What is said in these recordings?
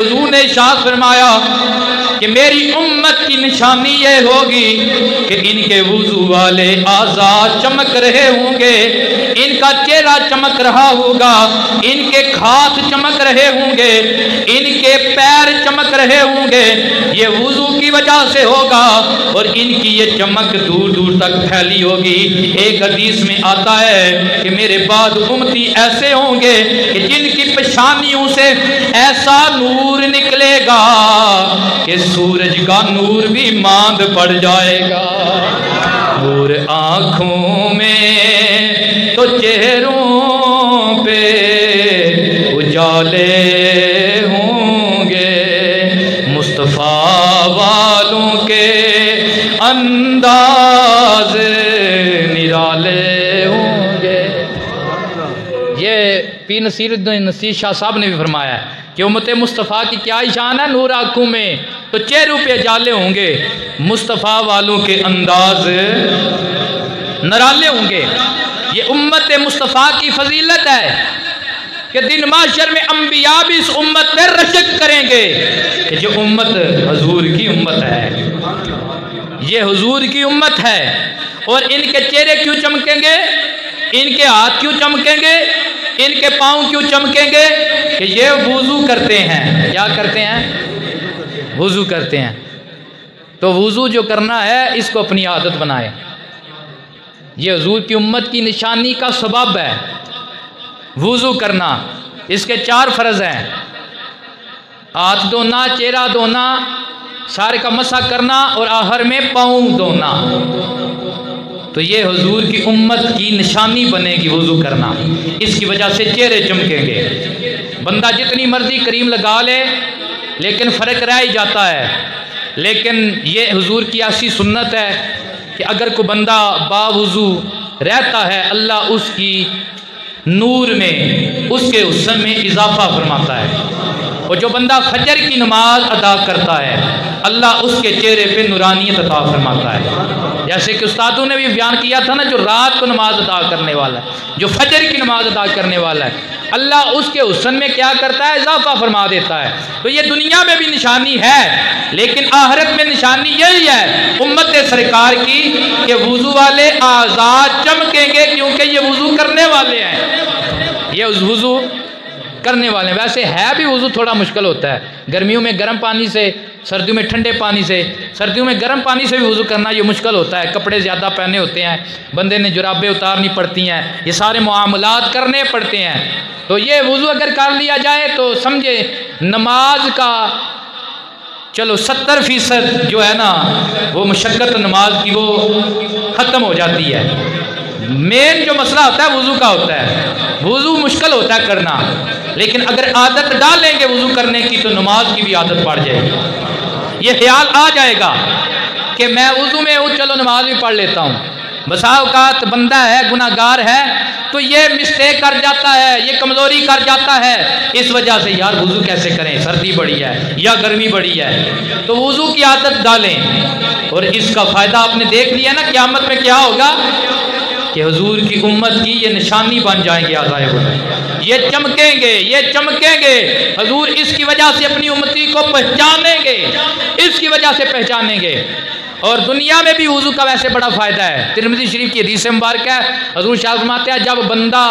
हुजूर ने इरशाद फरमाया कि मेरी उम्मत की निशानी ये होगी कि इनके वुजू वाले आज़ा चमक रहे होंगे, इनका चेहरा चमक रहा होगा, इनके हाथ चमक रहे होंगे, इनके पैर चमक रहे होंगे। ये वुजू की वजह से होगा और इनकी ये चमक दूर दूर तक फैली होगी। एक हदीस में आता है कि मेरे बाद उम्मती ऐसे होंगे कि जिनकी पेशानियों से ऐसा नूर निकलेगा कि सूरज का नूर भी मांद पड़ जाएगा। नूर आँखों में तो चेहरों पे उजाले होंगे, मुस्तफ़ा वालों के अंदाज निराले होंगे। ये पीर नसीरुद्दीन नसीर शाह साहब ने भी फरमाया है कि उम्मत मुस्तफ़ा की क्या शान है, नूर आँखों में तो चेहरों पे जाले होंगे, मुस्तफ़ा वालों के अंदाज नराले होंगे। ये उम्मत मुस्तफ़ा की फजीलत है कि दिन माशर में अंबिया भी इस उम्मत में रशक करेंगे कि जो उम्मत हुजूर की उम्मत है, ये हुजूर की उम्मत है। और इनके चेहरे क्यों चमकेंगे, इनके हाथ क्यों चमकेंगे, इनके पाँव क्यों चमकेंगे कि ये वुजू करते हैं। क्या करते हैं? वुजू करते हैं। तो वुजू जो करना है इसको अपनी आदत बनाए। ये हुजूर की उम्मत की निशानी का सबब है वुजू करना। इसके 4 फ़र्ज हैं, हाथ धोना, चेहरा धोना, सारे का मसा करना और आखिर में पाँव धोना। तो ये हुजूर की उम्मत की निशानी बनेगी वुजू करना। इसकी वजह से चेहरे चमकेंगे। बंदा जितनी मर्जी क्रीम लगा ले लेकिन फ़र्क रह ही जाता है। लेकिन ये हुजूर की ऐसी सुन्नत है कि अगर कोई बंदा बावुजू रहता है, अल्लाह उसकी नूर में, उसके हुस्न में इजाफा फरमाता है। और जो बंदा फजर की नमाज अदा करता है, अल्लाह उसके चेहरे पे नूरानियत अता फरमाता है। जैसे कि उस्तादों ने भी बयान किया था ना, जो रात को नमाज अदा करने वाला है, जो फजर की नमाज अदा करने वाला है, अल्लाह उसके हुस्न में क्या करता है? इजाफा फरमा देता है। तो ये दुनिया में भी निशानी है, लेकिन आखिरत में निशानी यही है उम्मत सरकार की कि वुजू वाले आज़ाद चमकेंगे, क्योंकि ये वुजू करने वाले हैं। ये वुजू करने वाले हैं। वैसे है भी वुजू थोड़ा मुश्किल होता है, गर्मियों में गर्म पानी से, सर्दियों में ठंडे पानी से। सर्दियों में गर्म पानी से भी वुजू करना ये मुश्किल होता है, कपड़े ज़्यादा पहने होते हैं, बंदे ने जुराबें उतारनी पड़ती हैं, ये सारे मामलात करने पड़ते हैं। तो ये वुजू अगर कर लिया जाए तो समझे नमाज का चलो 70% जो है ना वो मुशक्क़त नमाज की वो ख़त्म हो जाती है। मेन जो मसला होता है वुजू का होता है। वुजू मुश्किल होता है करना, लेकिन अगर आदत डालेंगे वुजू करने की तो नमाज की भी आदत पड़ जाएगी। ये ख्याल आ जाएगा कि मैं वुजू में हूँ, चलो नमाज भी पढ़ लेता हूँ। बसा औकात बंदा है, गुनाहगार है, तो ये मिस्टेक कर जाता है, ये कमज़ोरी कर जाता है, इस वजह से यार वुजू कैसे करें, सर्दी बड़ी है या गर्मी बड़ी है। तो वुजू की आदत डालें और इसका फ़ायदा आपने देख लिया ना, क़यामत में क्या होगा कि हुजूर की उम्मत की ये निशानी बन जाएंगे आज़ाए वुजू। ये चमकेंगे, ये चमकेंगे। हुजूर इसकी वजह से अपनी उम्मती को पहचानेंगे, इसकी वजह से पहचानेंगे। और दुनिया में भी वुजू का वैसे बड़ा फ़ायदा है। तिरमिज़ी शरीफ की हदीस मुबारक है, हुजूर शाह फरमाते हैं जब बंदा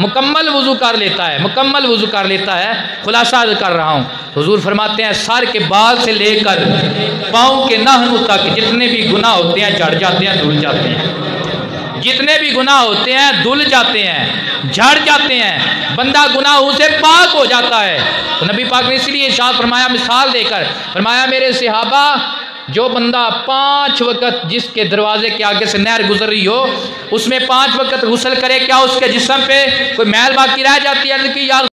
मुकम्मल वुजू कर लेता है, मुकम्मल वुजू कर लेता है, खुलासा कर रहा हूँ, हुजूर फरमाते हैं सर के बाल से लेकर पाँव के नाखून तक जितने भी गुनाह होते हैं झड़ जाते हैं, धुल जाते हैं। जितने भी गुनाह होते हैं धुल जाते हैं, झड़ जाते हैं, बंदा गुनाहों से पाक हो जाता है। तो नबी पाक ने इसलिए इरशाद फरमाया, मिसाल देकर फरमाया, मेरे सहाबा जो बंदा 5 वक्त जिसके दरवाजे के आगे से नहर गुजर रही हो उसमें 5 वक्त गुस्ल करे, क्या उसके जिस्म पे कोई मैल बाकी रह जाती है? कि यार